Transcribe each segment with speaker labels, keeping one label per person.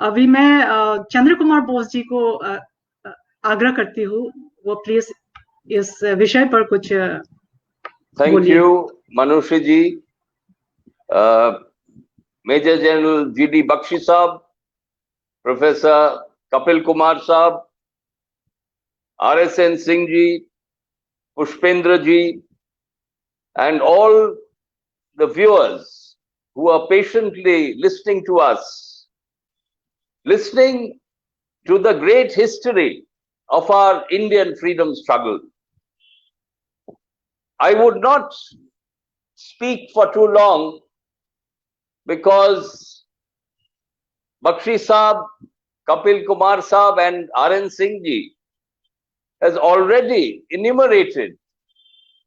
Speaker 1: अभी मैं चंद्र कुमार बोस जी को आग्रह करती हूँ, वो प्लीज इस विषय पर कुछ
Speaker 2: थैंक यू मनुष्य जी, मेजर जनरल जी.डी. बख्शी साहब, प्रोफेसर कपिल कुमार साहब, R.S.N. Singh ji, Pushpendra ji, and all the viewers who are patiently listening to us, listening to the great history of our Indian freedom struggle. I would not speak for too long because Bakshi Saab, Kapil Kumar Saab and R.N. Singh ji has already enumerated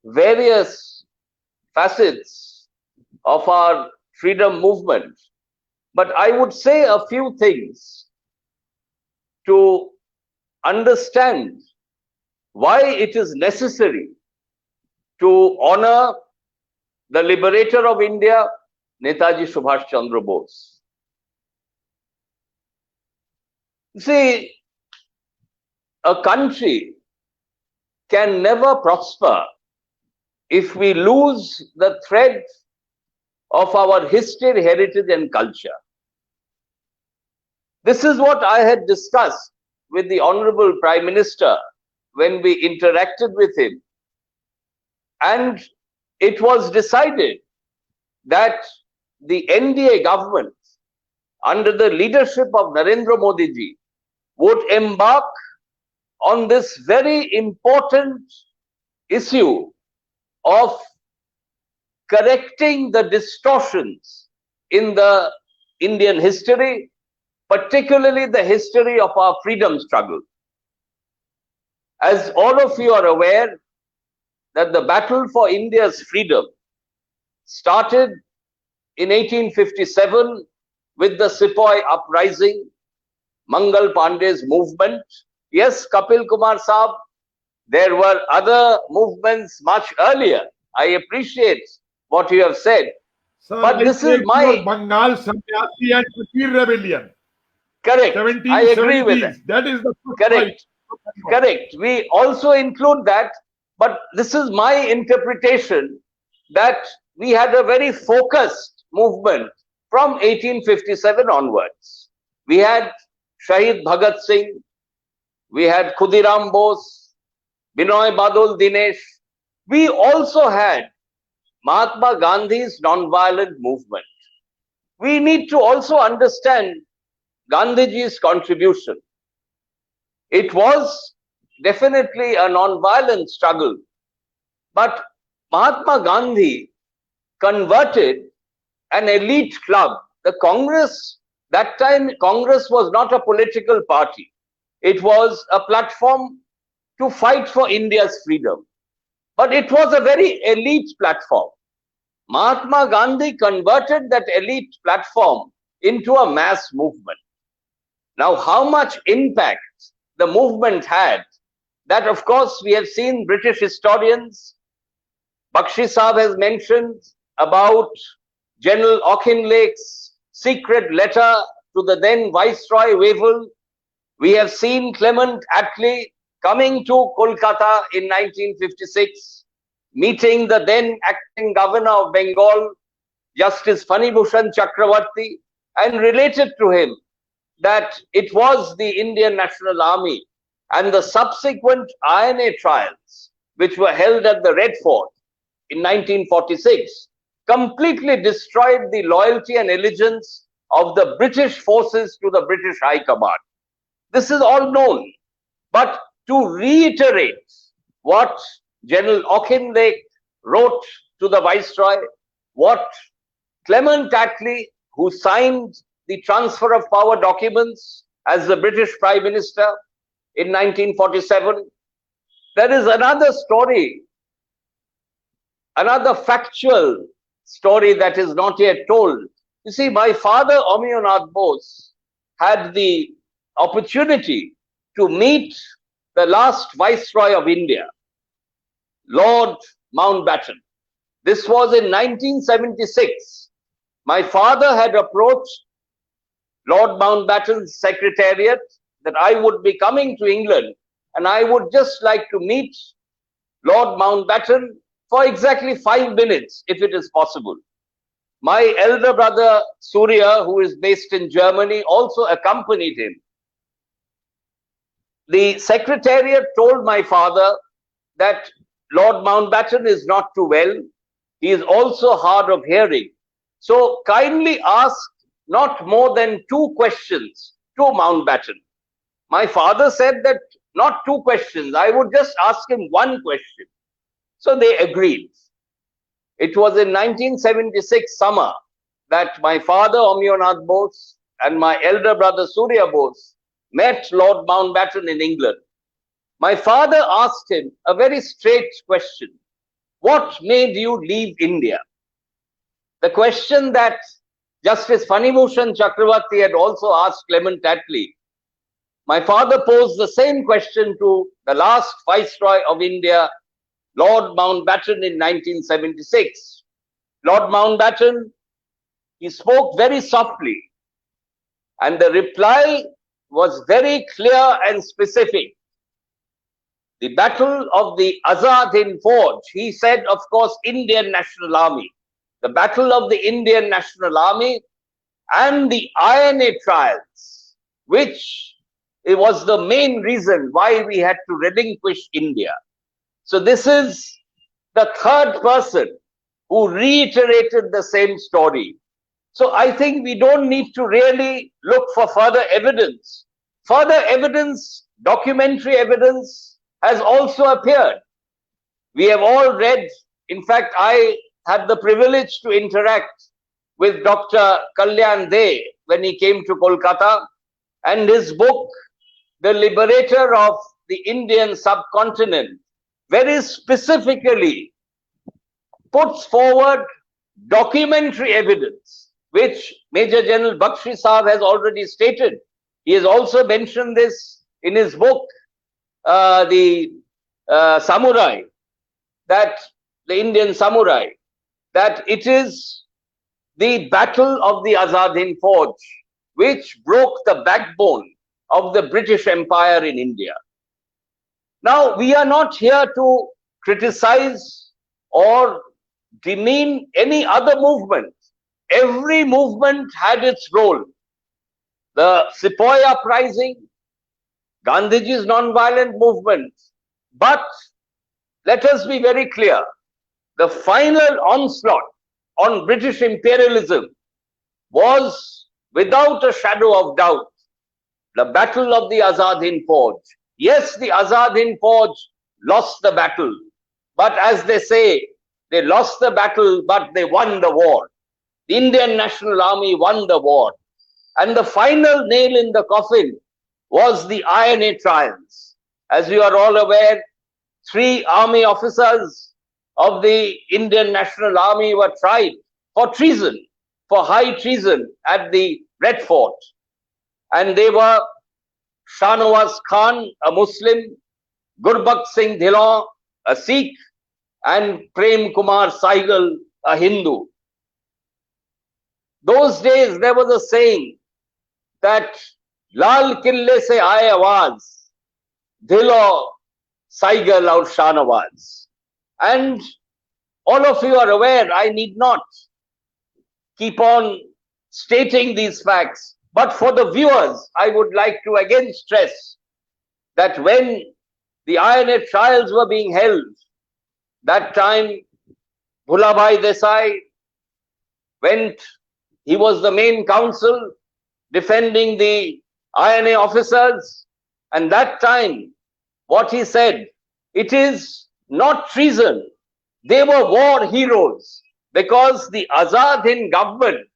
Speaker 2: various facets of our freedom movement. But I would say a few things to understand why it is necessary to honor the liberator of India, Netaji Subhash Chandra Bose. See, a country can never prosper if we lose the thread of our history, heritage, and culture. This is what I had discussed with the Honorable Prime Minister when we interacted with him. And it was decided that the NDA government, under the leadership of Narendra Modi ji, would embark on this very important issue of correcting the distortions in the Indian history, particularly the history of our freedom struggle. As all of you are aware, that the battle for India's freedom started in 1857 with the Sepoy uprising, Mangal Pandey's movement. Yes, Kapil Kumar Saab, there were other movements much earlier. I appreciate what you have said.
Speaker 3: Sir,
Speaker 2: but this is my
Speaker 3: Bengal Samyasi and Kashmir rebellion.
Speaker 2: Correct. I agree with that.
Speaker 3: That is the
Speaker 2: correct. Correct. We also include that, but this is my interpretation that we had a very focused movement from 1857 onwards. We had Shahid Bhagat Singh, we had Khudiram Bose, Binoy Badul Dinesh. We also had Mahatma Gandhi's non-violent movement. We need to also understand Gandhiji's contribution. It was definitely a non-violent struggle, but Mahatma Gandhi converted an elite club. The Congress, that time Congress was not a political party. It was a platform to fight for India's freedom. But it was a very elite platform. Mahatma Gandhi converted that elite platform into a mass movement. Now, how much impact the movement had, that of course we have seen British historians. Bakshi Saab has mentioned about General Auchinleck's secret letter to the then Viceroy Wavell. We have seen Clement Attlee coming to Kolkata in 1956, meeting the then acting governor of Bengal, Justice Fanibhushan Chakravarti, and related to him that it was the Indian National Army and the subsequent INA trials, which were held at the Red Fort in 1946, completely destroyed the loyalty and allegiance of the British forces to the British High Command. This is all known. But to reiterate what General Auchinleck wrote to the Viceroy, what Clement Attlee, who signed the transfer of power documents as the British Prime Minister in 1947, there is another story, another factual story that is not yet told. You see, my father, Omiyanath Bose, had the opportunity to meet the last Viceroy of India, Lord Mountbatten. This was in 1976. My father had approached Lord Mountbatten's secretariat that I would be coming to England and I would just like to meet Lord Mountbatten for exactly 5 minutes, if it is possible. My elder brother Surya, who is based in Germany, also accompanied him. The secretariat told my father that Lord Mountbatten is not too well. He is also hard of hearing. So kindly ask not more than 2 questions to Mountbatten. My father said that not 2 questions, I would just ask him 1 question. So they agreed. It was in 1976 summer that my father Omyonath Bose and my elder brother Surya Bose met Lord Mountbatten in England. My father asked him a very straight question. What made you leave India? The question that Justice Fanibhushan Chakravarti had also asked Clement Attlee. My father posed the same question to the last Viceroy of India, Lord Mountbatten, in 1976. Lord Mountbatten, he spoke very softly, and the reply was very clear and specific. The battle of the Azad Hind Forge, he said, of course, Indian National Army. The battle of the Indian National Army and the INA trials, which it was the main reason why we had to relinquish India. So this is the third person who reiterated the same story. So I think we don't need to really look for further evidence. Further evidence, documentary evidence, has also appeared. We have all read, in fact, I had the privilege to interact with Dr. Kalyan Dey when he came to Kolkata, and his book, The Liberator of the Indian Subcontinent, very specifically puts forward documentary evidence, which Major General Bakshi Saab has already stated. He has also mentioned this in his book, the Samurai, that the Indian Samurai, that it is the battle of the Azad Hind Forge which broke the backbone of the British Empire in India. Now, we are not here to criticize or demean any other movement. Every movement had its role. The Sepoy uprising, Gandhiji's non-violent movement. But let us be very clear. The final onslaught on British imperialism was, without a shadow of doubt, the battle of the Azad Hind Forge. Yes, the Azad Hind Forge lost the battle. But as they say, they lost the battle, but they won the war. The Indian National Army won the war. And the final nail in the coffin was the INA trials. As you are all aware, 3 army officers of the Indian National Army were tried for treason, for high treason at the Red Fort. And they were Shahnawaz Khan, a Muslim, Gurbakht Singh Dhillon, a Sikh, and Prem Kumar Saigal, a Hindu. Those days there was a saying that Lal Kille se aaye awaaz, Dhillon, Saigal aur Shahnawaz. And all of you are aware, I need not keep on stating these facts. But for the viewers, I would like to again stress that when the INA trials were being held, that time Bhulabhai Desai went, he was the main counsel defending the INA officers, and that time what he said, it is not treason, they were war heroes, because the Azad Hind government,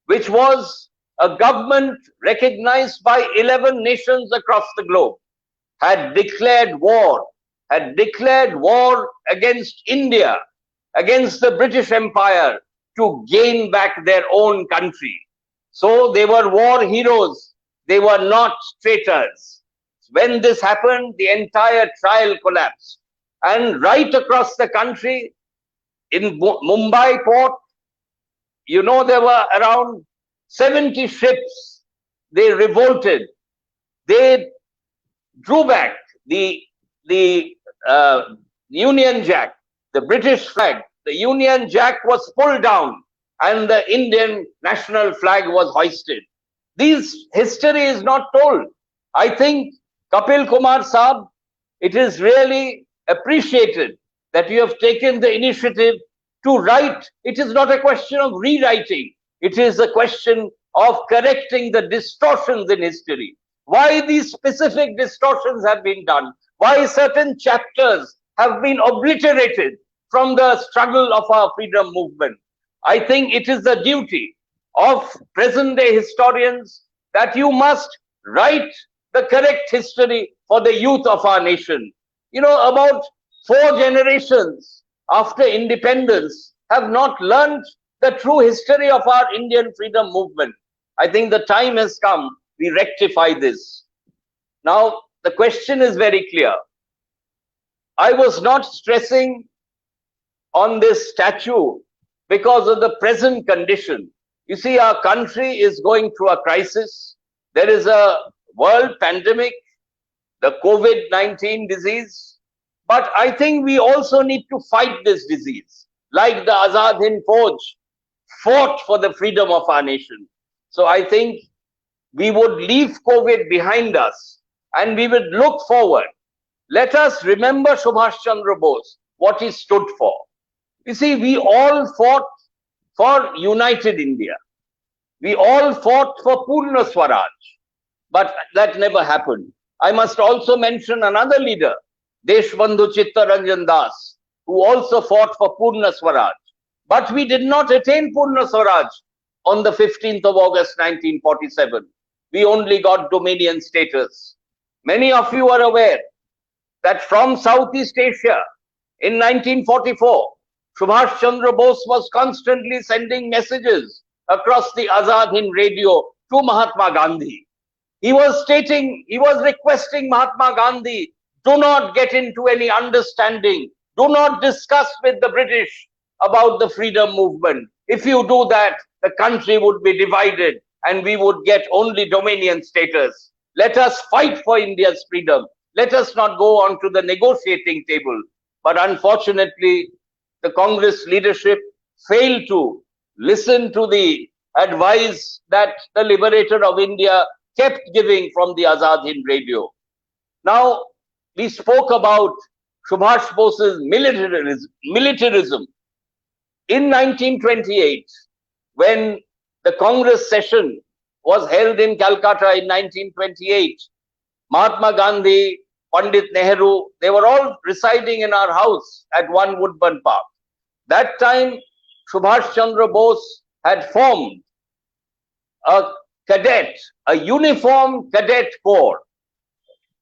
Speaker 2: which was a government recognized by 11 nations across the globe, had declared war against India, against the British Empire, to gain back their own country. So they were war heroes, they were not traitors. When this happened, the entire trial collapsed. And right across the country, in Mumbai port, you know, there were around 70 ships they revolted. They drew back the Union Jack, the British flag. The Union Jack was pulled down and the Indian national flag was hoisted. This history is not told. I think, Kapil Kumar Saab, it is really appreciated that you have taken the initiative to write. It is not a question of rewriting. It is a question of correcting the distortions in history. Why these specific distortions have been done, why certain chapters have been obliterated from the struggle of our freedom movement. I think it is the duty of present-day historians that you must write the correct history for the youth of our nation. You know, about 4 generations after independence have not learned the true history of our Indian freedom movement. I think the time has come we rectify this. Now, the question is very clear. I was not stressing on this statue because of the present condition. You see, our country is going through a crisis. There is a world pandemic, the COVID-19 disease. But I think we also need to fight this disease, like the Azad Hind Fauj fought for the freedom of our nation. So I think we would leave COVID behind us and we would look forward. Let us remember Subhash Chandra Bose, what he stood for. You see, we all fought for united India. We all fought for Purna Swaraj, but that never happened. I must also mention another leader, Deshbandhu Chittaranjan Das, who also fought for Purna Swaraj. But we did not attain Purna Swaraj on the 15th of August 1947. We only got Dominion status. Many of you are aware that from Southeast Asia in 1944, Subhash Chandra Bose was constantly sending messages across the Azad Hind radio to Mahatma Gandhi. He was requesting Mahatma Gandhi, do not get into any understanding, do not discuss with the British about the freedom movement. If you do that, the country would be divided and we would get only Dominion status. Let us fight for India's freedom. Let us not go on to the negotiating table. But unfortunately, the Congress leadership failed to listen to the advice that the Liberator of India kept giving from the Azad Hind radio. Now, we spoke about Subhash Bose's militarism. In 1928, when the Congress session was held in Calcutta in 1928, Mahatma Gandhi, Pandit Nehru, they were all residing in our house at One Woodburn Park. That time, Subhash Chandra Bose had formed a uniform cadet corps.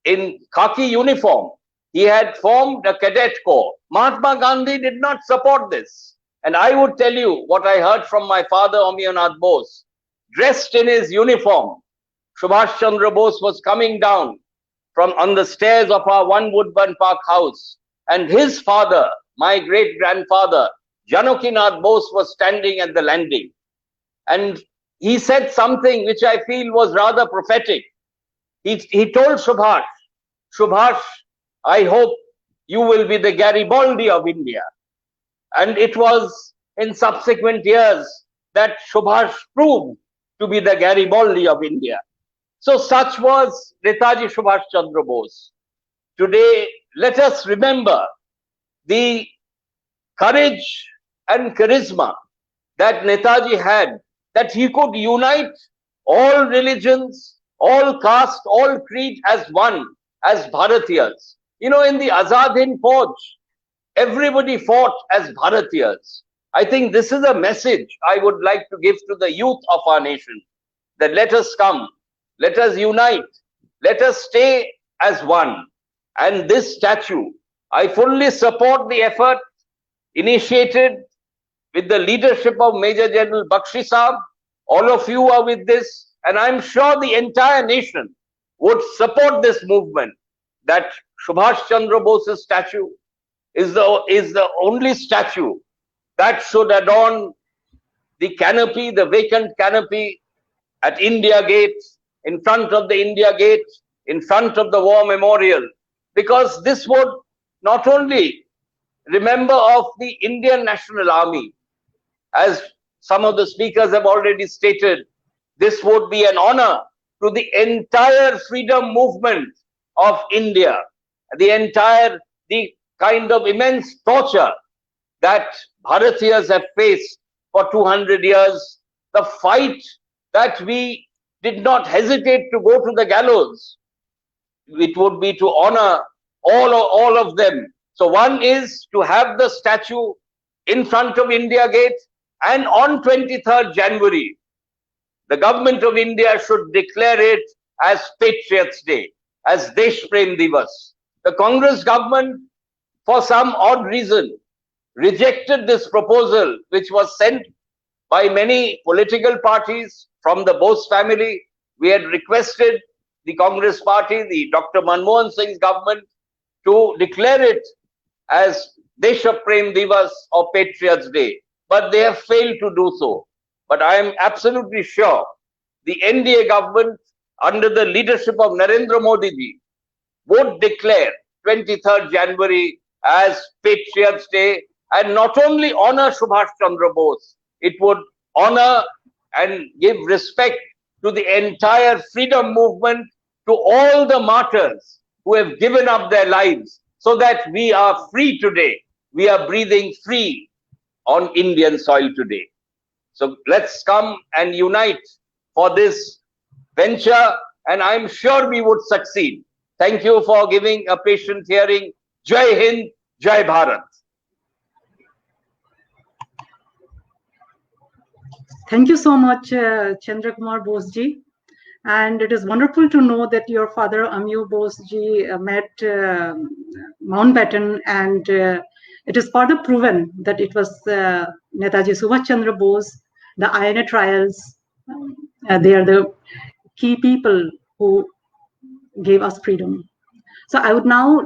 Speaker 2: In khaki uniform, he had formed a cadet corps. Mahatma Gandhi did not support this. And I would tell you what I heard from my father, Omiyanath Bose. Dressed in his uniform, Subhash Chandra Bose was coming down from on the stairs of our One Woodburn Park house. And his father, my great-grandfather, Janakinath Bose, was standing at the landing. And he said something which I feel was rather prophetic. He told Subhash, Subhash, I hope you will be the Garibaldi of India. And it was in subsequent years that Subhash proved to be the Garibaldi of India. So such was Netaji Subhash Chandra Bose. Today, let us remember the courage and charisma that Netaji had, that he could unite all religions, all caste, all creed as one, as Bharatiyas. You know, in the Azad Hind Fauj, everybody fought as Bharatiyas. I think this is a message I would like to give to the youth of our nation, that let us come, let us unite, let us stay as one. And this statue, I fully support the effort initiated with the leadership of Major General Bakshi Saab. All of you are with this, and I'm sure the entire nation would support this movement, that Subhash Chandra Bose's statue is the only statue that should adorn the canopy, the vacant canopy at India Gate in front of the India Gate, in front of the War Memorial, because this would not only remember of the Indian National Army, as some of the speakers have already stated, this would be an honor to the entire freedom movement of India, the kind of immense torture that Bharatiyas have faced for 200 years, the fight that we did not hesitate to go to the gallows. It would be to honor all of them. So one is to have the statue in front of India Gate, and on 23rd January, the government of India should declare it as Patriots' Day, as Desh Prem Divas. The Congress government, for some odd reason, rejected this proposal, which was sent by many political parties from the Bose family. We had requested the Congress party, the Dr. Manmohan Singh's government, to declare it as Desha Prem Divas or Patriots' Day, but they have failed to do so. But I am absolutely sure the NDA government, under the leadership of Narendra Modi ji, would declare 23rd January as Patriots' Day, and not only honor Subhash Chandra Bose, it would honor and give respect to the entire freedom movement, to all the martyrs who have given up their lives so that we are free today. We are breathing free on Indian soil today. So let's come and unite for this venture, and I'm sure we would succeed. Thank you for giving a patient hearing. Jai Hind, Jai Bharat.
Speaker 1: Thank you so much, Chandra Kumar Bose ji. And it is wonderful to know that your father, Amyu Bose ji, met Mountbatten, and it is further proven that it was Netaji Subhash Chandra Bose, the INA trials. They are the key people who gave us freedom. So I would now